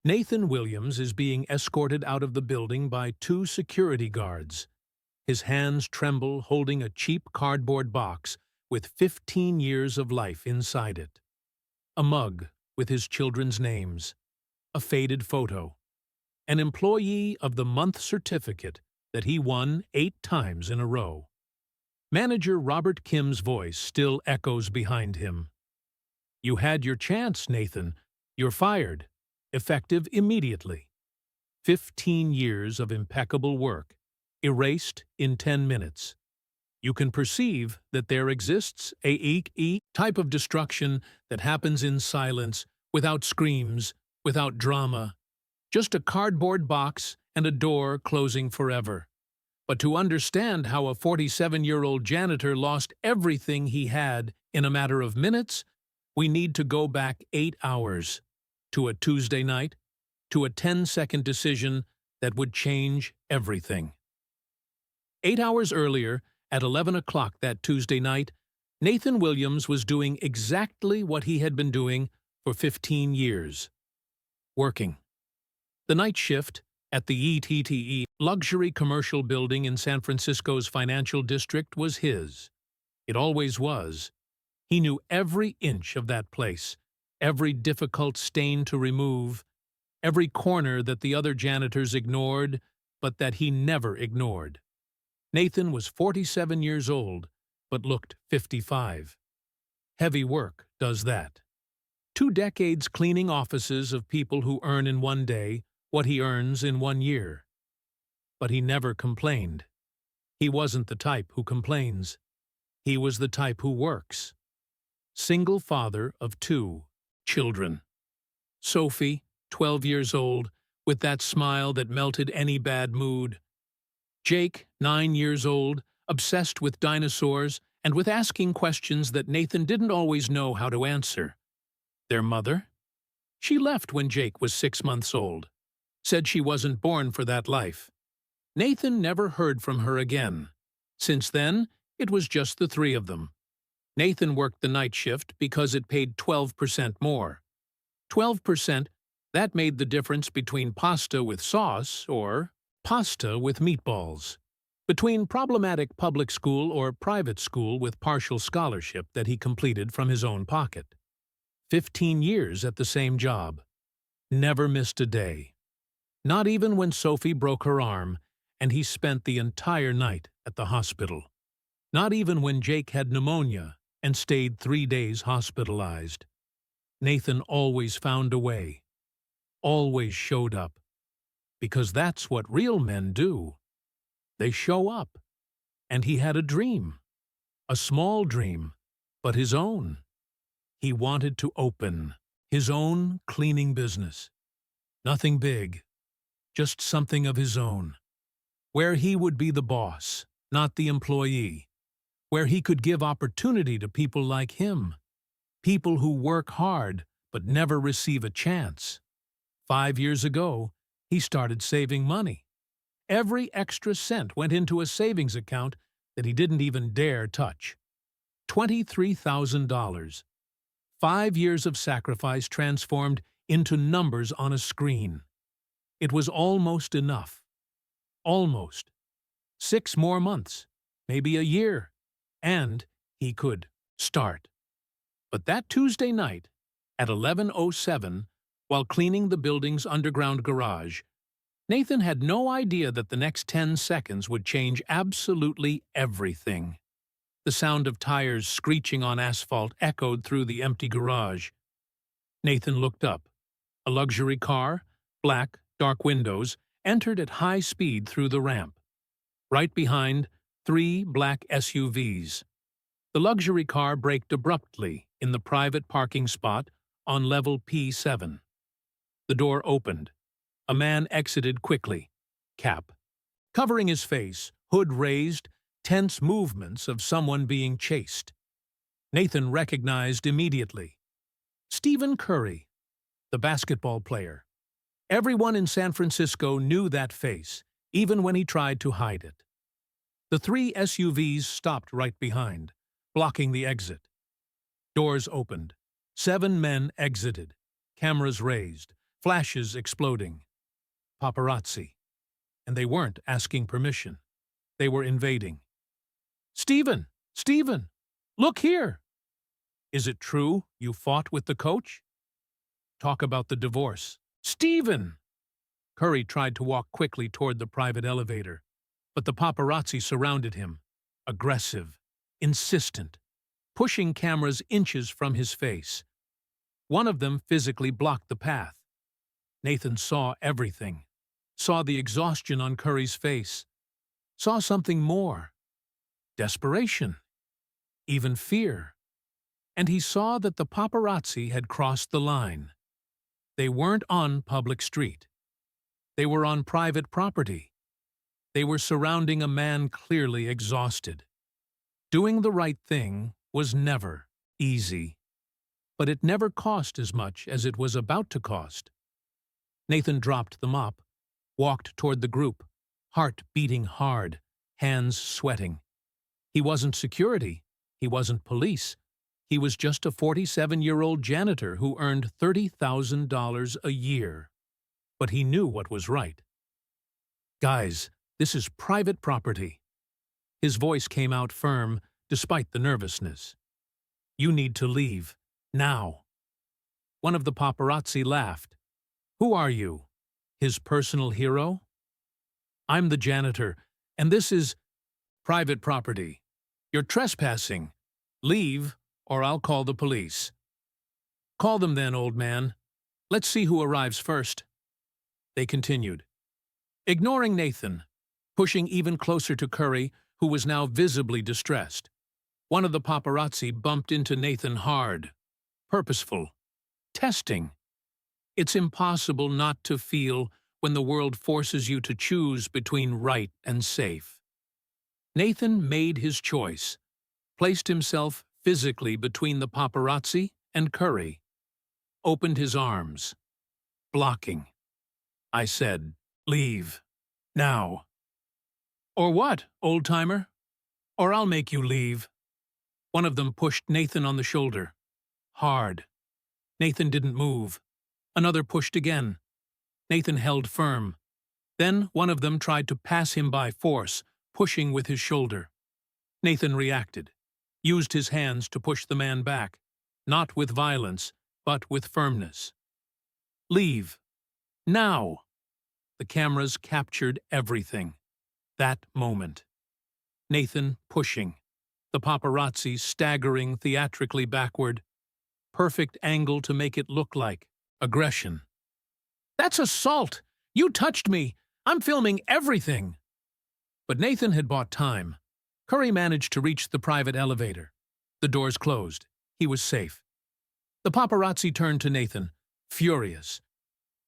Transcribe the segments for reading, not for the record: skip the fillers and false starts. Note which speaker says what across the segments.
Speaker 1: Nathan Williams is being escorted out of the building by two security guards. His hands tremble holding a cheap cardboard box with 15 years of life inside it. A mug with his children's names. A faded photo. An Employee of the Month certificate that he won 8 times in a row. Manager Robert Kim's voice still echoes behind him. "You had your chance, Nathan. You're fired. Effective immediately." 15 years of impeccable work, erased in 10 minutes. You can perceive that there exists a type of destruction that happens in silence, without screams, without drama. Just a cardboard box and a door closing forever. But to understand how a 47-year-old janitor lost everything he had in a matter of minutes, we need to go back 8 hours. To a Tuesday night, to a 10-second decision that would change everything. 8 hours earlier, at 11 o'clock that Tuesday night, Nathan Williams was doing exactly what he had been doing for 15 years. Working. The night shift at the ETTE luxury commercial building in San Francisco's financial district was his. It always was. He knew every inch of that place, every difficult stain to remove, every corner that the other janitors ignored, but that he never ignored. Nathan was 47 years old, but looked 55. Heavy work does that. 2 decades cleaning offices of people who earn in one day what he earns in 1 year. But he never complained. He wasn't the type who complains. He was the type who works. Single father of 2 children. Sophie, 12 years old, with that smile that melted any bad mood. Jake, 9 years old, obsessed with dinosaurs and with asking questions that Nathan didn't always know how to answer. Their mother? She left when Jake was 6 months old. Said she wasn't born for that life. Nathan never heard from her again. Since then, it was just the 3 of them. Nathan worked the night shift because it paid 12% more. 12%, that made the difference between pasta with sauce or pasta with meatballs. Between problematic public school or private school with partial scholarship that he completed from his own pocket. 15 years at the same job. Never missed a day. Not even when Sophie broke her arm and he spent the entire night at the hospital. Not even when Jake had pneumonia and stayed 3 days hospitalized. Nathan always found a way. Always showed up. Because that's what real men do. They show up. And he had a dream. A small dream, but his own. He wanted to open his own cleaning business. Nothing big, just something of his own. Where he would be the boss, not the employee. Where he could give opportunity to people like him. People who work hard but never receive a chance. 5 years ago, he started saving money. Every extra cent went into a savings account that he didn't even dare touch. $23,000. 5 years of sacrifice transformed into numbers on a screen. It was almost enough. Almost. 6 more months, maybe a year, and he could start. But that Tuesday night, at 11:07, while cleaning the building's underground garage, Nathan had no idea that the next 10 seconds would change absolutely everything. The sound of tires screeching on asphalt echoed through the empty garage. Nathan looked up. A luxury car, black, dark windows, entered at high speed through the ramp. Right behind, 3 black SUVs. The luxury car braked abruptly in the private parking spot on level P7. The door opened. A man exited quickly. Cap. Covering his face, hood raised, tense movements of someone being chased. Nathan recognized immediately. Stephen Curry, the basketball player. Everyone in San Francisco knew that face, even when he tried to hide it. The 3 SUVs stopped right behind, blocking the exit. Doors opened. 7 men exited, cameras raised, flashes exploding. Paparazzi. And they weren't asking permission. They were invading. "Stephen! Stephen! Look here! Is it true you fought with the coach? Talk about the divorce. Stephen!" Curry tried to walk quickly toward the private elevator, but the paparazzi surrounded him, aggressive, insistent, pushing cameras inches from his face. One of them physically blocked the path. Nathan saw everything, saw the exhaustion on Curry's face, saw something more. Desperation, even fear. And he saw that the paparazzi had crossed the line. They weren't on public street. They were on private property. They were surrounding a man clearly exhausted. Doing the right thing was never easy, but it never cost as much as it was about to cost. Nathan dropped the mop, walked toward the group, heart beating hard, hands sweating. He wasn't security. He wasn't police. He was just a 47-year-old janitor who earned $30,000 a year. But he knew what was right. "Guys, this is private property." His voice came out firm, despite the nervousness. "You need to leave. Now." One of the paparazzi laughed. "Who are you? His personal hero?" "I'm the janitor, and this is private property. You're trespassing. Leave, or I'll call the police." "Call them then, old man. Let's see who arrives first." They continued, ignoring Nathan, pushing even closer to Curry, who was now visibly distressed. One of the paparazzi bumped into Nathan hard. Purposeful. Testing. It's impossible not to feel when the world forces you to choose between right and safe. Nathan made his choice, placed himself physically between the paparazzi and Curry, opened his arms, blocking. I said, "Leave. Now." "Or what, old-timer? Or I'll make you leave." One of them pushed Nathan on the shoulder. Hard. Nathan didn't move. Another pushed again. Nathan held firm. Then one of them tried to pass him by force, pushing with his shoulder. Nathan reacted, used his hands to push the man back, not with violence, but with firmness. "Leave. Now." The cameras captured everything. That moment. Nathan pushing. The paparazzi staggering theatrically backward. Perfect angle to make it look like aggression. "That's assault! You touched me! I'm filming everything!" But Nathan had bought time. Curry managed to reach the private elevator. The doors closed. He was safe. The paparazzi turned to Nathan, furious.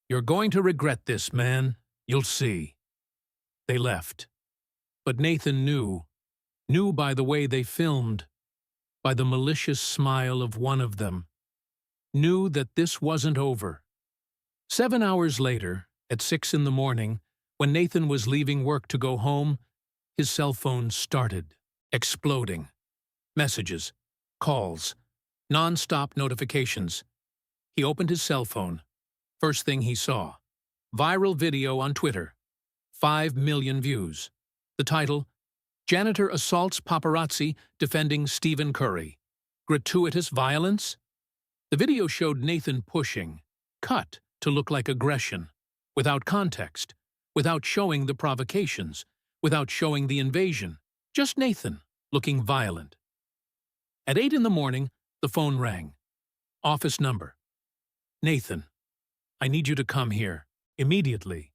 Speaker 1: "You're going to regret this, man. You'll see." They left. But Nathan knew by the way they filmed, by the malicious smile of one of them, knew that this wasn't over. 7 hours later, at 6 in the morning, when Nathan was leaving work to go home, his cell phone started, exploding. Messages, calls, non-stop notifications. He opened his cell phone. First thing he saw, viral video on Twitter, 5 million views. The title, "Janitor Assaults Paparazzi Defending Stephen Curry. Gratuitous Violence?" The video showed Nathan pushing, cut to look like aggression, without context, without showing the provocations, without showing the invasion, just Nathan looking violent. At 8 in the morning, the phone rang. Office number. "Nathan, I need you to come here, immediately,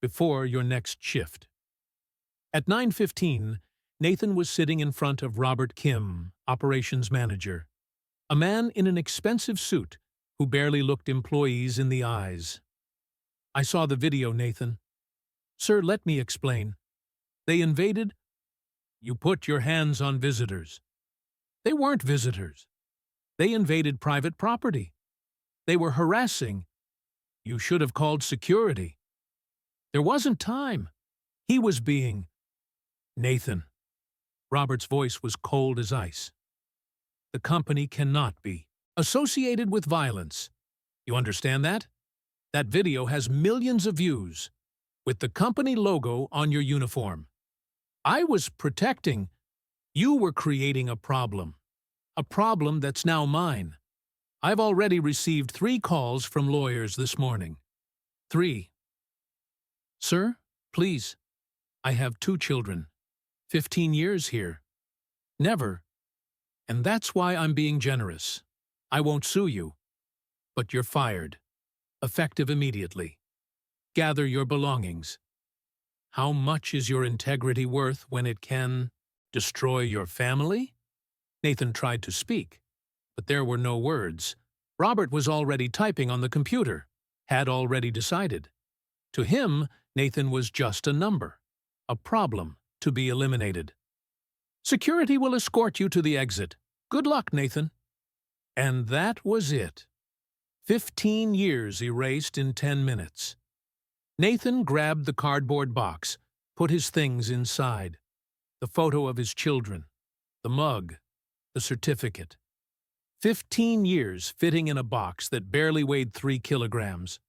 Speaker 1: before your next shift." At 9:15, Nathan was sitting in front of Robert Kim, operations manager, a man in an expensive suit who barely looked employees in the eyes. "I saw the video, Nathan." "Sir, let me explain. They invaded." "You put your hands on visitors." "They weren't visitors. They invaded private property. They were harassing." "You should have called security." "There wasn't time. He was being—" "Nathan." Robert's voice was cold as ice. "The company cannot be associated with violence. You understand that? That video has millions of views, with the company logo on your uniform. I was protecting. You were creating a problem that's now mine. I've already received 3 calls from lawyers this morning. 3. Sir, please. I have 2 children. 15 years here. Never. And that's why I'm being generous. I won't sue you. But you're fired. Effective immediately. Gather your belongings. How much is your integrity worth when it can destroy your family? Nathan tried to speak, but there were no words. Robert was already typing on the computer, had already decided. To him, Nathan was just a number, a problem to be eliminated. Security will escort you to the exit. Good luck, Nathan. And that was it. 15 years erased in 10 minutes. Nathan grabbed the cardboard box, put his things inside. The photo of his children, the mug, the certificate. 15 years fitting in a box that barely weighed 3 kilograms.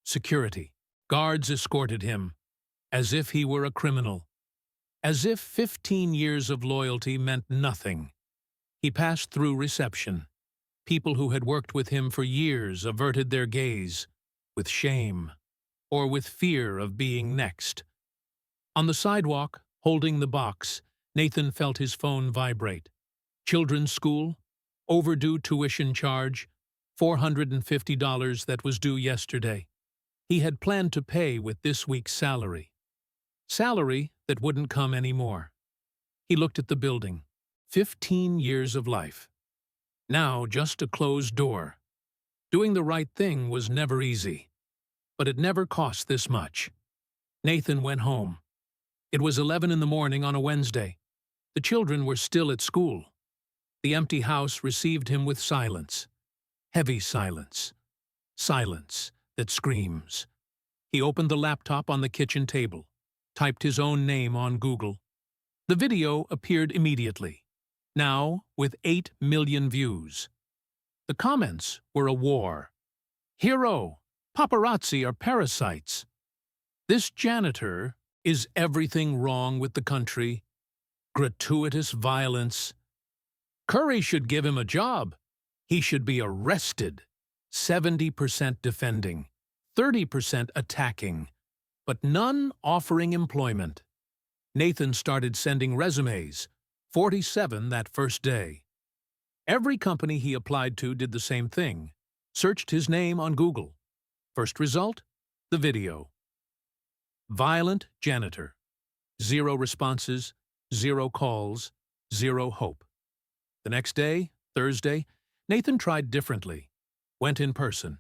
Speaker 1: Security. Guards escorted him, as if he were a criminal. As if 15 years of loyalty meant nothing. He passed through reception. People who had worked with him for years averted their gaze, with shame, or with fear of being next. On the sidewalk, holding the box, Nathan felt his phone vibrate. Children's school, overdue tuition charge, $450 that was due yesterday. He had planned to pay with this week's salary. Salary that wouldn't come anymore. He looked at the building. 15 years of life. Now just a closed door. Doing the right thing was never easy. But it never cost this much. Nathan went home. It was 11 in the morning on a Wednesday. The children were still at school. The empty house received him with silence. Heavy silence. Silence that screams. He opened the laptop on the kitchen table, typed his own name on Google. The video appeared immediately, now with 8 million views. The comments were a war. Hero, paparazzi are parasites. This janitor is everything wrong with the country. Gratuitous violence. Curry should give him a job. He should be arrested. 70% defending, 30% attacking, but none offering employment. Nathan started sending resumes, 47 that first day. Every company he applied to did the same thing, searched his name on Google. First result, the video. Violent janitor. 0 responses, 0 calls, 0 hope. The next day, Thursday, Nathan tried differently. Went in person.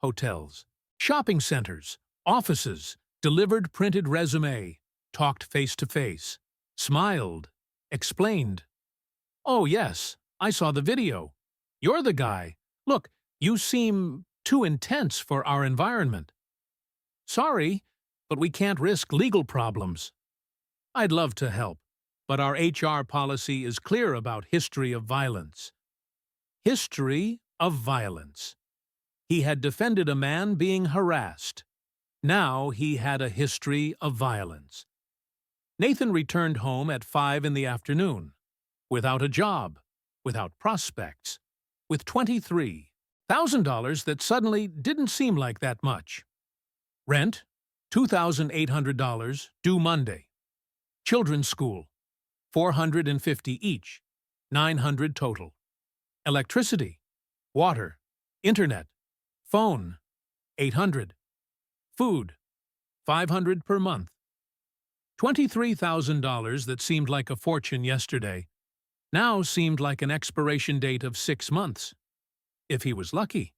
Speaker 1: Hotels, shopping centers, offices, delivered printed resume, talked face-to-face, smiled, explained. Oh yes, I saw the video. You're the guy. Look, you seem too intense for our environment. Sorry, but we can't risk legal problems. I'd love to help, but our HR policy is clear about history of violence. History of violence. He had defended a man being harassed. Now he had a history of violence. Nathan returned home at 5 in the afternoon, without a job, without prospects, with $23,000 that suddenly didn't seem like that much. Rent, $2,800, due Monday. Children's school, $450 each, $900 total. Electricity, water, internet, phone, $800. Food, $500 per month. $23,000 that seemed like a fortune yesterday now seemed like an expiration date of 6 months. If he was lucky.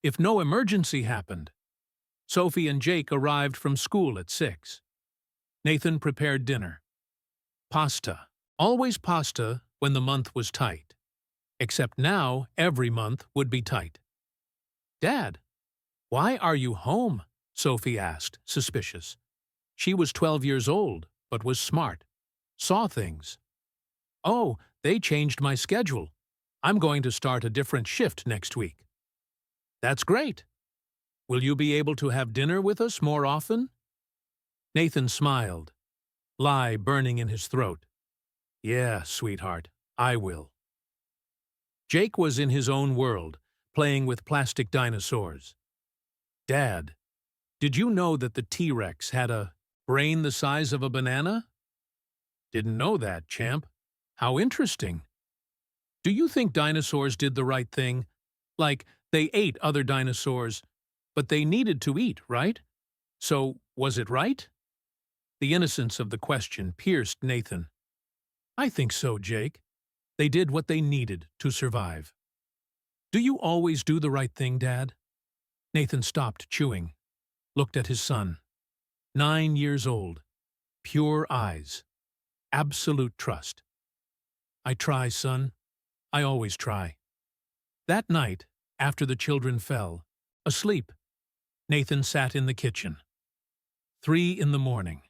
Speaker 1: If no emergency happened. Sophie and Jake arrived from school at 6. Nathan prepared dinner. Pasta. Always pasta when the month was tight. Except now every month would be tight. Dad, why are you home? Sophie asked, suspicious. She was 12 years old, but was smart. Saw things. Oh, they changed my schedule. I'm going to start a different shift next week. That's great. Will you be able to have dinner with us more often? Nathan smiled, lie burning in his throat. Yeah, sweetheart, I will. Jake was in his own world, playing with plastic dinosaurs. Dad, did you know that the T-Rex had a brain the size of a banana? Didn't know that, champ. How interesting. Do you think dinosaurs did the right thing? Like, they ate other dinosaurs, but they needed to eat, right? So, was it right? The innocence of the question pierced Nathan. I think so, Jake. They did what they needed to survive. Do you always do the right thing, Dad? Nathan stopped chewing, looked at his son. 9 years old. Pure eyes. Absolute trust. I try, son. I always try. That night, after the children fell, asleep, Nathan sat in the kitchen. 3 in the morning.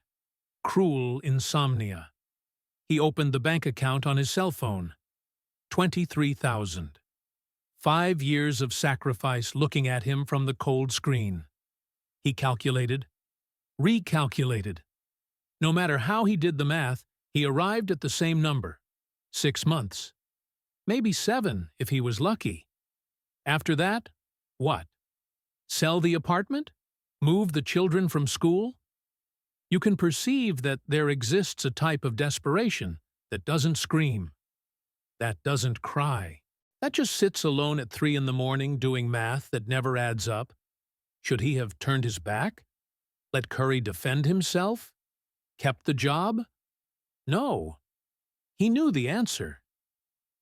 Speaker 1: Cruel insomnia. He opened the bank account on his cell phone. 23,000. 5 years of sacrifice looking at him from the cold screen. He calculated, recalculated. No matter how he did the math, he arrived at the same number. 6 months. Maybe 7 if he was lucky. After that, what? Sell the apartment? Move the children from school? You can perceive that there exists a type of desperation that doesn't scream, that doesn't cry, that just sits alone at 3 in the morning doing math that never adds up. Should he have turned his back? Let Curry defend himself? Kept the job? No. He knew the answer.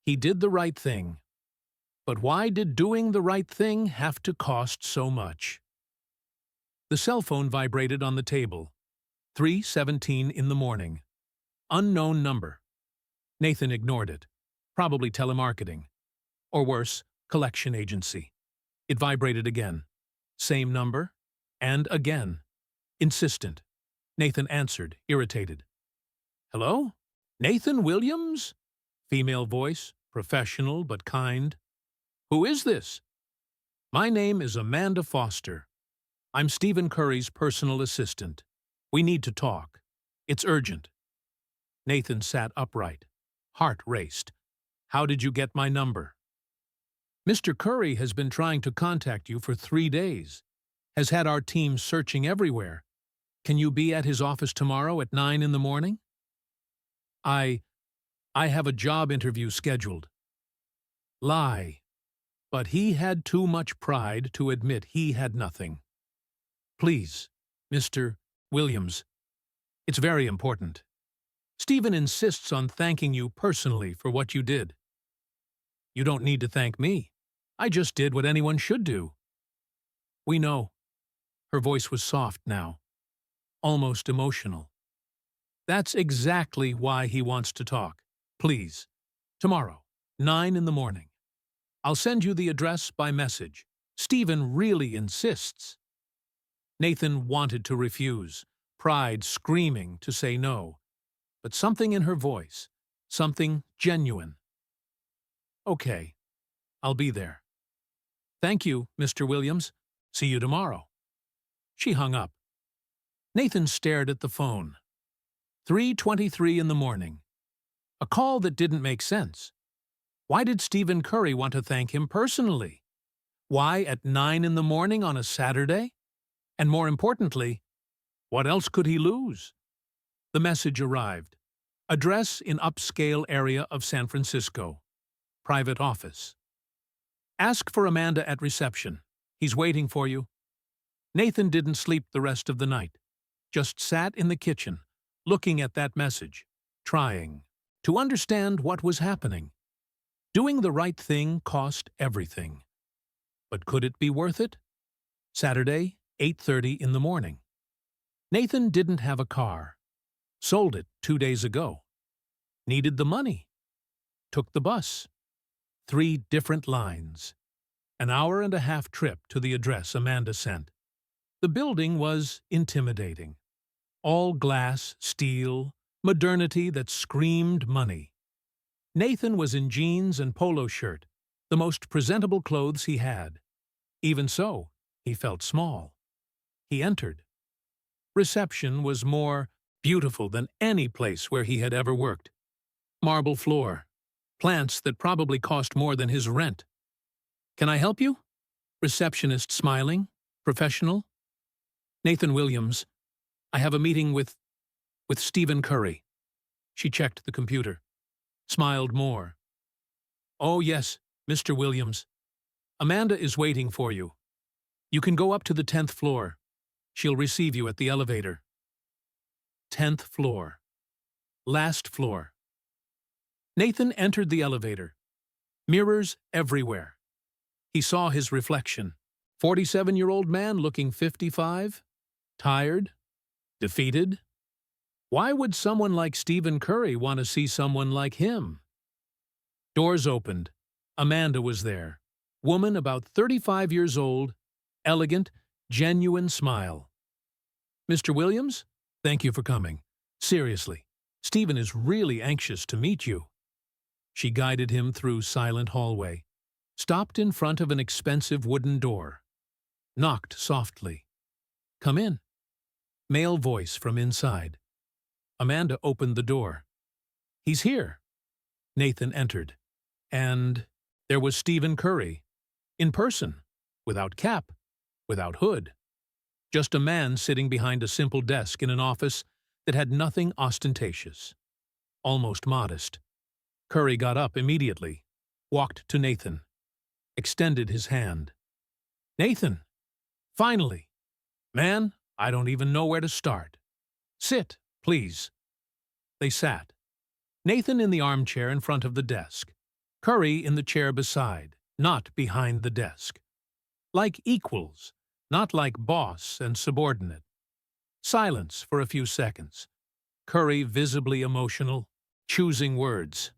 Speaker 1: He did the right thing. But why did doing the right thing have to cost so much? The cell phone vibrated on the table. 3:17 in the morning. Unknown number. Nathan ignored it. Probably telemarketing. Or worse, collection agency. It vibrated again. Same number. And again. Insistent. Nathan answered, irritated. Hello? Nathan Williams? Female voice, professional but kind. Who is this? My name is Amanda Foster. I'm Stephen Curry's personal assistant. We need to talk. It's urgent. Nathan sat upright. Heart raced. How did you get my number? Mr. Curry has been trying to contact you for 3 days. Has had our team searching everywhere. Can you be at his office tomorrow at 9 in the morning? I have a job interview scheduled. Lie. But he had too much pride to admit he had nothing. Please, Mr. Williams, it's very important. Stephen insists on thanking you personally for what you did. You don't need to thank me. I just did what anyone should do. We know. Her voice was soft now, almost emotional. That's exactly why he wants to talk. Please, tomorrow, 9 in the morning. I'll send you the address by message. Stephen really insists. Nathan wanted to refuse, pride screaming to say no, but something in her voice, something genuine. Okay, I'll be there. Thank you, Mr. Williams. See you tomorrow. She hung up. Nathan stared at the phone. 3:23 in the morning. A call that didn't make sense. Why did Stephen Curry want to thank him personally? Why at 9 in the morning on a Saturday? And more importantly, what else could he lose? The message arrived. Address in upscale area of San Francisco. Private office. Ask for Amanda at reception. He's waiting for you. Nathan didn't sleep the rest of the night. Just sat in the kitchen, looking at that message, trying to understand what was happening. Doing the right thing cost everything. But could it be worth it? Saturday, 8:30 in the morning. Nathan didn't have a car. Sold it 2 days ago. Needed the money. Took the bus. 3 different lines. An hour-and-a-half trip to the address Amanda sent. The building was intimidating. All glass, steel, modernity that screamed money. Nathan was in jeans and polo shirt, the most presentable clothes he had. Even so, He felt small. He entered. Reception was more beautiful than any place where he had ever worked. Marble floor. Plants that probably cost more than his rent. "Can I help you?" Receptionist smiling. Professional. "Nathan Williams. I have a meeting with Stephen Curry." She checked the computer. Smiled more. "Oh yes, Mr. Williams. Amanda is waiting for you. You can go up to the 10th floor. She'll receive you at the elevator." 10th floor. Last floor. Nathan entered the elevator. Mirrors everywhere. He saw his reflection. 47-year-old man looking 55? Tired? Defeated? Why would someone like Stephen Curry want to see someone like him? Doors opened. Amanda was there. Woman about 35 years old, elegant, genuine smile. "Mr. Williams, thank you for coming. Seriously, Stephen is really anxious to meet you." She guided him through silent hallway, stopped in front of an expensive wooden door, knocked softly. "Come in." Male voice from inside. Amanda opened the door. "He's here." Nathan entered. And there was Stephen Curry, in person, without cap, without hood. Just a man sitting behind a simple desk in an office that had nothing ostentatious. Almost modest. Curry got up immediately, walked to Nathan, extended his hand. "Nathan, finally. Man, I don't even know where to start. Sit, please." They sat. Nathan in the armchair in front of the desk. Curry in the chair beside, not behind the desk. Like equals, not like boss and subordinate. Silence for a few seconds. Curry visibly emotional, choosing words.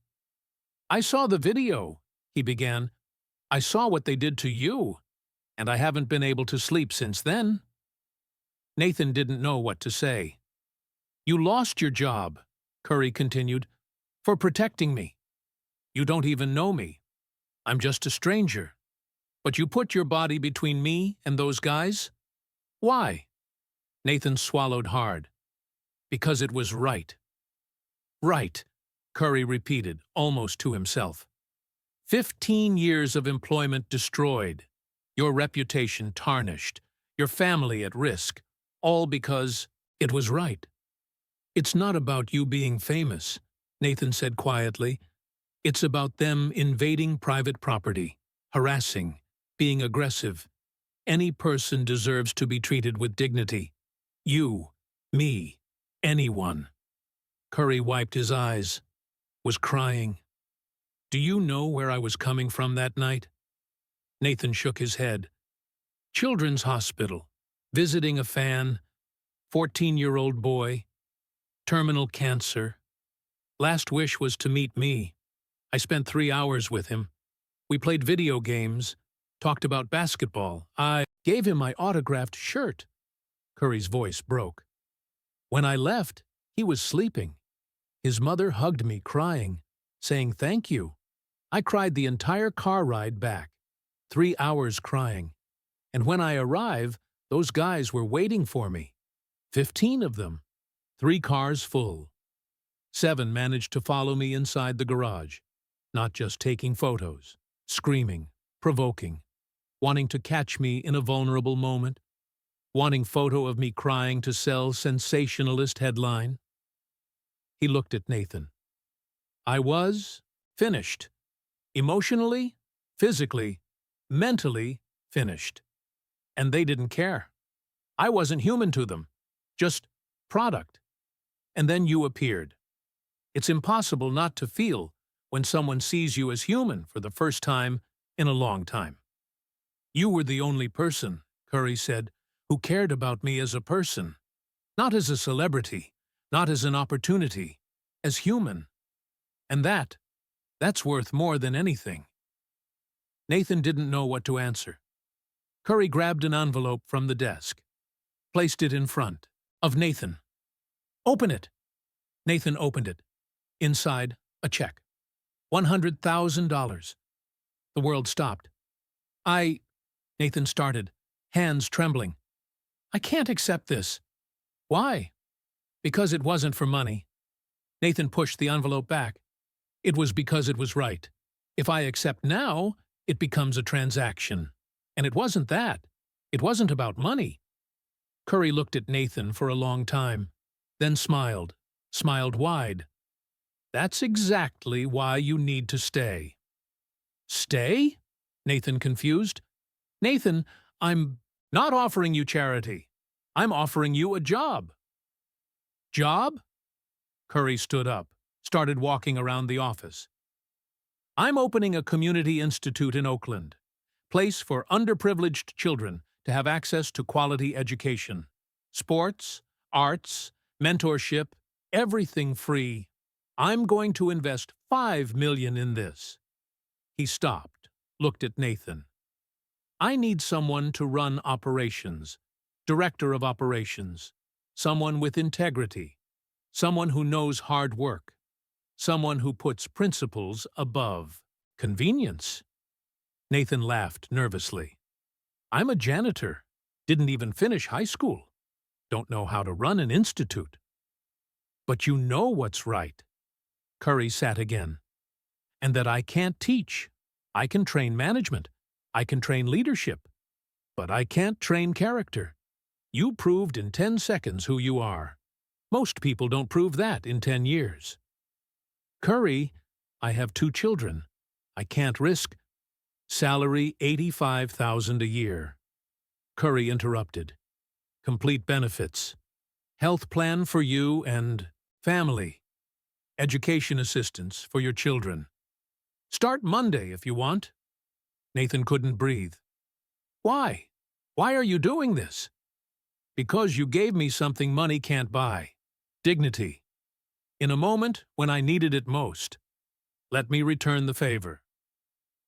Speaker 1: "I saw the video," he began. "I saw what they did to you, and I haven't been able to sleep since then." Nathan didn't know what to say. "You lost your job," Curry continued, "for protecting me. You don't even know me. I'm just a stranger. But you put your body between me and those guys? Why?" Nathan swallowed hard. "Because it was right." "Right," Curry repeated, almost to himself. 15 years of employment destroyed, your reputation tarnished, your family at risk, all because it was right. "It's not about you being famous," Nathan said quietly. "It's about them invading private property, harassing, being aggressive. Any person deserves to be treated with dignity. You, me, anyone." Curry wiped his eyes, was crying. "Do you know where I was coming from that night?" Nathan shook his head. "Children's hospital, visiting a fan, 14-year-old boy, terminal cancer. Last wish was to meet me. I spent 3 hours with him. We played video games, talked about basketball. I gave him my autographed shirt." Curry's voice broke. "When I left, he was sleeping. His mother hugged me, crying, saying thank you. I cried the entire car ride back, 3 hours crying. And when I arrive, those guys were waiting for me. 15 of them. 3 cars full. 7 managed to follow me inside the garage, not just taking photos, screaming, provoking, wanting to catch me in a vulnerable moment, wanting photo of me crying to sell sensationalist headline." He looked at Nathan. "I was finished. Emotionally, physically, mentally finished. And they didn't care. I wasn't human to them, just product. And then you appeared. It's impossible not to feel when someone sees you as human for the first time in a long time." "You were the only person," Curry said, "who cared about me as a person. Not as a celebrity, not as an opportunity, as human. And that's worth more than anything." Nathan didn't know what to answer. Curry grabbed an envelope from the desk, placed it in front of Nathan. "Open it." Nathan opened it. Inside, a check. $100,000. The world stopped. Nathan started, hands trembling. I can't accept this. Why? Because it wasn't for money. Nathan pushed the envelope back. It was because it was right. If I accept now, it becomes a transaction. And it wasn't that. It wasn't about money. Curry looked at Nathan for a long time, then smiled wide. That's exactly why you need to stay. Stay? Nathan confused. Nathan, I'm not offering you charity. I'm offering you a job. Job? Curry stood up, started walking around the office. I'm opening a community institute in Oakland, place for underprivileged children to have access to quality education. Sports, arts, mentorship, everything free. I'm going to invest $5 million in this. He stopped, looked at Nathan. I need someone to run operations, director of operations, someone with integrity, someone who knows hard work, someone who puts principles above convenience. Nathan laughed nervously. I'm a janitor, didn't even finish high school, don't know how to run an institute. But you know what's right. Curry sat again. And that I can't teach. I can train management. I can train leadership. But I can't train character. You proved in 10 seconds who you are. Most people don't prove that in 10 years. Curry, I have 2 children. I can't risk. Salary $85,000 a year. Curry interrupted. Complete benefits. Health plan for you and family. Education assistance for your children. Start Monday if you want. Nathan couldn't breathe. Why? Why are you doing this? Because you gave me something money can't buy. Dignity. In a moment when I needed it most. Let me return the favor.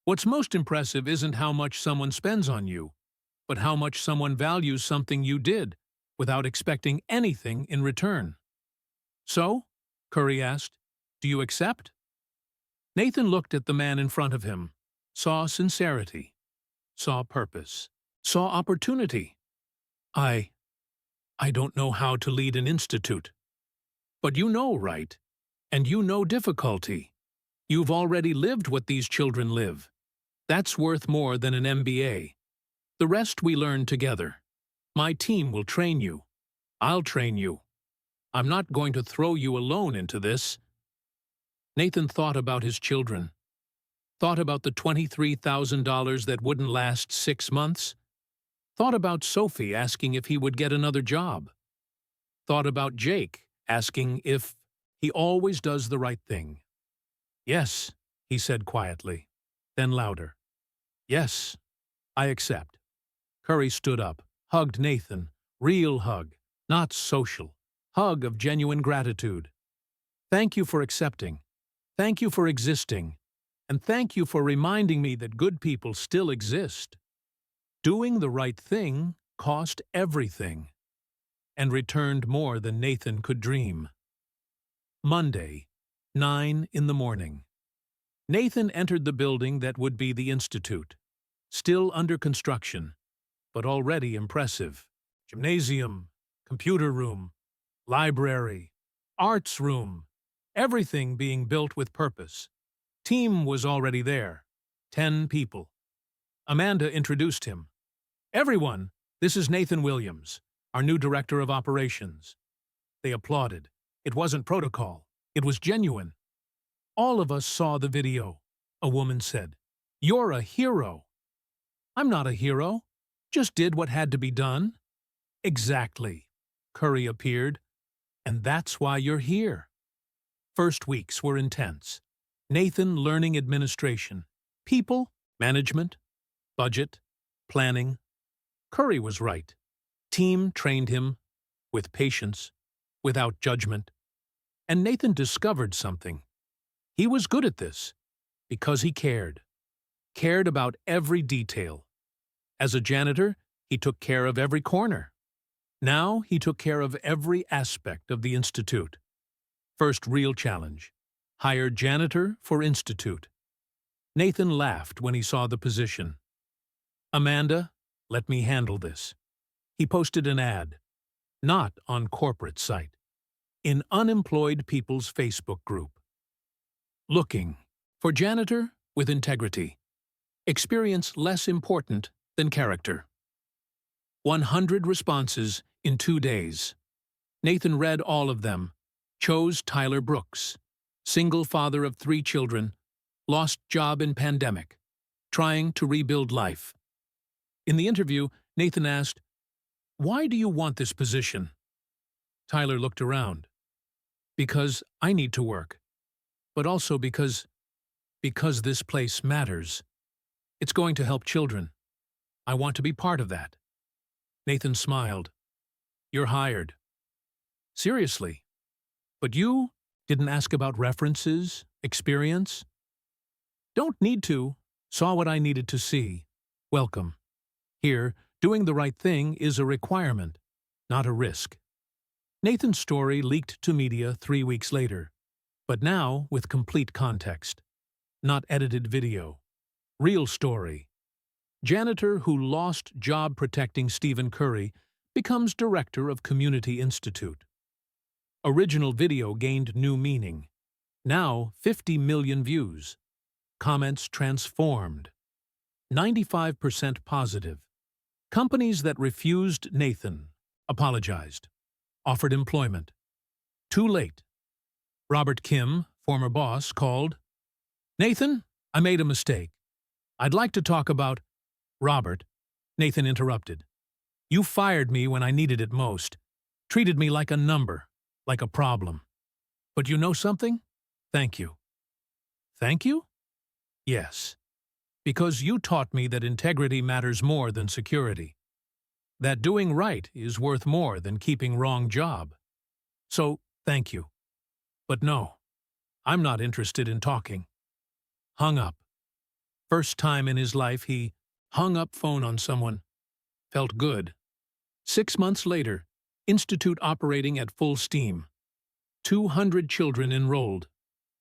Speaker 1: What's most impressive isn't how much someone spends on you, but how much someone values something you did without expecting anything in return. So? Curry asked. Do you accept? Nathan looked at the man in front of him, saw sincerity, saw purpose, saw opportunity. I don't know how to lead an institute. But you know, right? And you know difficulty. You've already lived what these children live. That's worth more than an MBA. The rest we learn together. My team will train you. I'll train you. I'm not going to throw you alone into this. Nathan thought about his children. Thought about the $23,000 that wouldn't last 6 months. Thought about Sophie asking if he would get another job. Thought about Jake asking if he always does the right thing. Yes, he said quietly, then louder. Yes, I accept. Curry stood up, hugged Nathan, real hug, not social, hug of genuine gratitude. Thank you for accepting. Thank you for existing. And thank you for reminding me that good people still exist. Doing the right thing cost everything, and returned more than Nathan could dream. Monday, 9 in the morning. Nathan entered the building that would be the institute, still under construction, but already impressive. Gymnasium, computer room, library, arts room, everything being built with purpose. Team was already there, 10 people. Amanda introduced him. Everyone, this is Nathan Williams, our new director of operations. They applauded. It wasn't protocol. It was genuine. All of us saw the video, a woman said. You're a hero. I'm not a hero. Just did what had to be done. Exactly. Curry appeared. And that's why you're here. First weeks were intense. Nathan learning administration, people, management, budget, planning. Curry was right. Team trained him with patience, without judgment. And Nathan discovered something. He was good at this because he cared about every detail. As a janitor, he took care of every corner. Now he took care of every aspect of the institute. First real challenge. Hire janitor for institute. Nathan laughed when he saw the position. Amanda, Let me handle this. He posted an ad, not on corporate site, in unemployed people's Facebook group. Looking for janitor with integrity. Experience less important than character. 100 responses in 2 days. Nathan read all of them, chose Tyler Brooks, single father of 3 children, lost job in pandemic, trying to rebuild life. In the interview, Nathan asked, "Why do you want this position?" Tyler looked around. "Because I need to work, but also because this place matters. It's going to help children. I want to be part of that." Nathan smiled. "You're hired." "Seriously? But you didn't ask about references, experience?" "Don't need to. Saw what I needed to see. Welcome. Here, doing the right thing is a requirement, not a risk." Nathan's story leaked to media 3 weeks later, but now with complete context. Not edited video. Real story. Janitor who lost job protecting Stephen Curry becomes director of Community Institute. Original video gained new meaning. Now 50 million views. Comments transformed. 95% positive. Companies that refused Nathan apologized. Offered employment. Too late. Robert Kim, former boss, called. "Nathan, I made a mistake. I'd like to talk about—" "Robert," Nathan interrupted. "You fired me when I needed it most. Treated me like a number, like a problem. But you know something? Thank you." "Thank you?" "Yes. Because you taught me that integrity matters more than security. That doing right is worth more than keeping wrong job. So, thank you. But no, I'm not interested in talking." Hung up. First time in his life he hung up phone on someone. Felt good. 6 months later, institute operating at full steam. 200 children enrolled,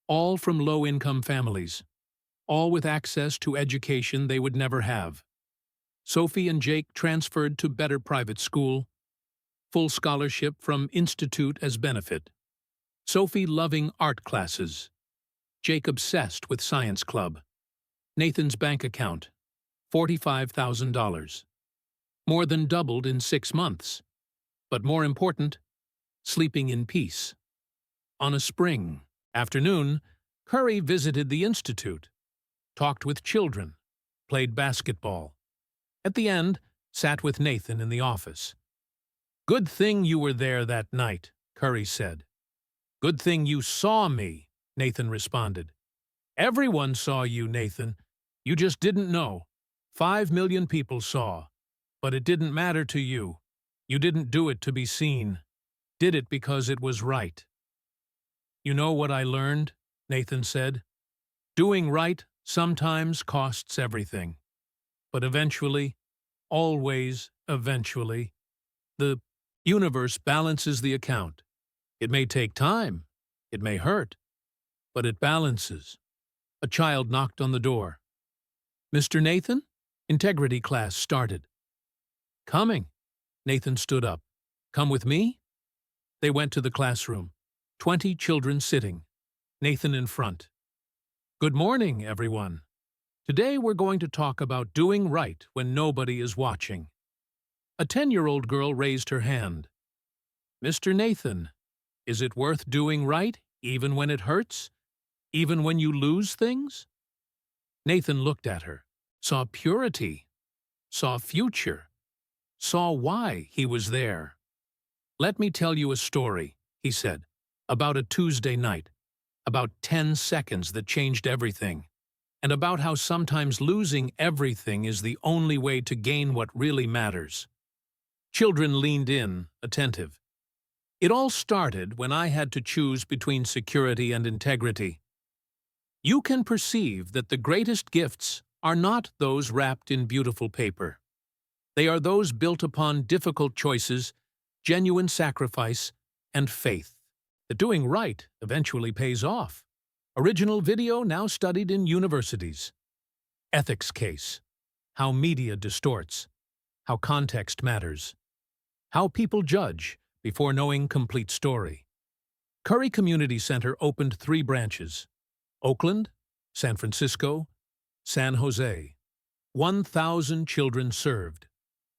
Speaker 1: all from low-income families, all with access to education they would never have. Sophie and Jake transferred to better private school, full scholarship from institute as benefit. Sophie loving art classes. Jake obsessed with science club. Nathan's bank account, $45,000. More than doubled in 6 months. But more important, sleeping in peace. On a spring afternoon, Curry visited the institute, talked with children, played basketball. At the end, sat with Nathan in the office. "Good thing you were there that night," Curry said. "Good thing you saw me," Nathan responded. "Everyone saw you, Nathan. You just didn't know. 5 million people saw. But it didn't matter to you. You didn't do it to be seen. Did it because it was right." "You know what I learned?" Nathan said. "Doing right sometimes costs everything. But eventually, always eventually, the universe balances the account. It may take time, it may hurt, but it balances." A child knocked on the door. "Mr. Nathan?" Integrity class started. "Coming." Nathan stood up. "Come with me?" They went to the classroom. 20 children sitting. Nathan in front. "Good morning, everyone. Today we're going to talk about doing right when nobody is watching." A 10-year-old girl raised her hand. "Mr. Nathan, is it worth doing right even when it hurts? Even when you lose things?" Nathan looked at her, saw purity, saw future, saw why he was there. "Let me tell you a story," he said, "about a Tuesday night, about 10 seconds that changed everything, and about how sometimes losing everything is the only way to gain what really matters." Children leaned in, attentive. "It all started when I had to choose between security and integrity. You can perceive that the greatest gifts are not those wrapped in beautiful paper. They are those built upon difficult choices, genuine sacrifice, and faith. That doing right eventually pays off." Original video now studied in universities. Ethics case. How media distorts. how context matters, how people judge before knowing complete story. Curry Community Center opened 3 branches: Oakland, San Francisco, San Jose. 1,000 children served,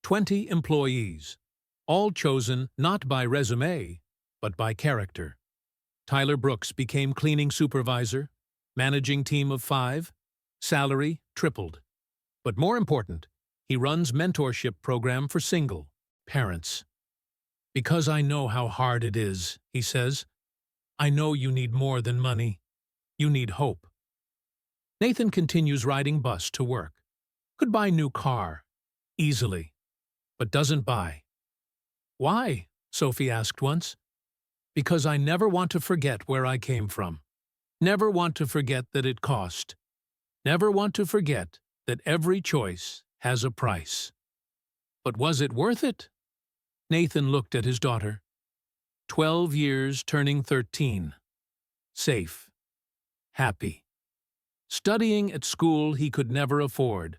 Speaker 1: 20 employees, all chosen not by resume, but by character. Tyler Brooks became cleaning supervisor, managing team of 5, salary tripled. But more important, he runs mentorship program for single parents. Because I know how hard it is, he says. I know you need more than money. You need hope. Nathan continues riding bus to work. Could buy new car, easily, but doesn't buy. Why? Sophie asked once. Because I never want to forget where I came from. Never want to forget that it cost. Never want to forget that every choice has a price. But was it worth it? Nathan looked at his daughter. 12 years turning 13. Safe. Happy. Studying at school he could never afford.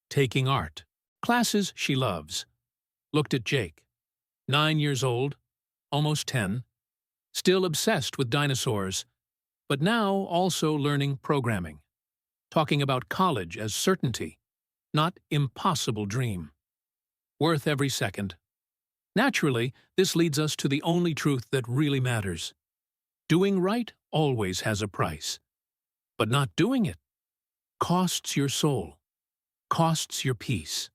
Speaker 1: Taking art. Classes she loves. Looked at Jake. 9 years old. Almost 10. Still obsessed with dinosaurs. But now also learning programming. Talking about college as certainty. Not impossible dream. Worth every second. Naturally, this leads us to the only truth that really matters. Doing right always has a price. But not doing it costs your soul, costs your peace,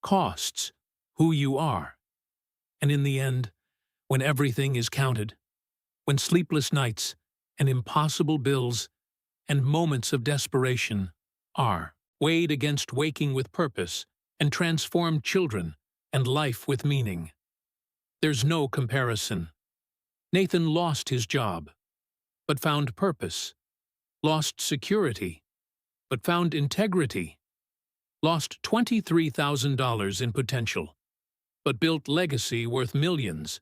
Speaker 1: costs who you are. And in the end, when everything is counted, when sleepless nights and impossible bills and moments of desperation are weighed against waking with purpose and transformed children and life with meaning, there's no comparison. Nathan lost his job, but found purpose. Lost security, but found integrity. Lost $23,000 in potential, but built legacy worth millions.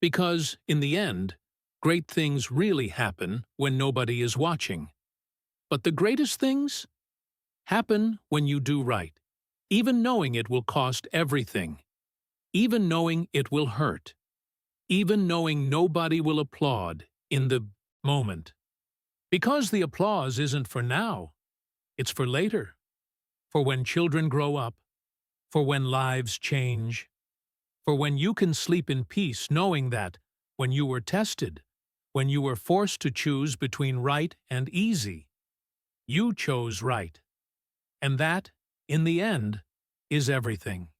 Speaker 1: Because, in the end, great things really happen when nobody is watching. But the greatest things happen when you do right, even knowing it will cost everything, even knowing it will hurt, even knowing nobody will applaud in the moment. Because the applause isn't for now, it's for later, for when children grow up, for when lives change, for when you can sleep in peace knowing that, when you were tested, when you were forced to choose between right and easy, you chose right. And that, in the end, is everything.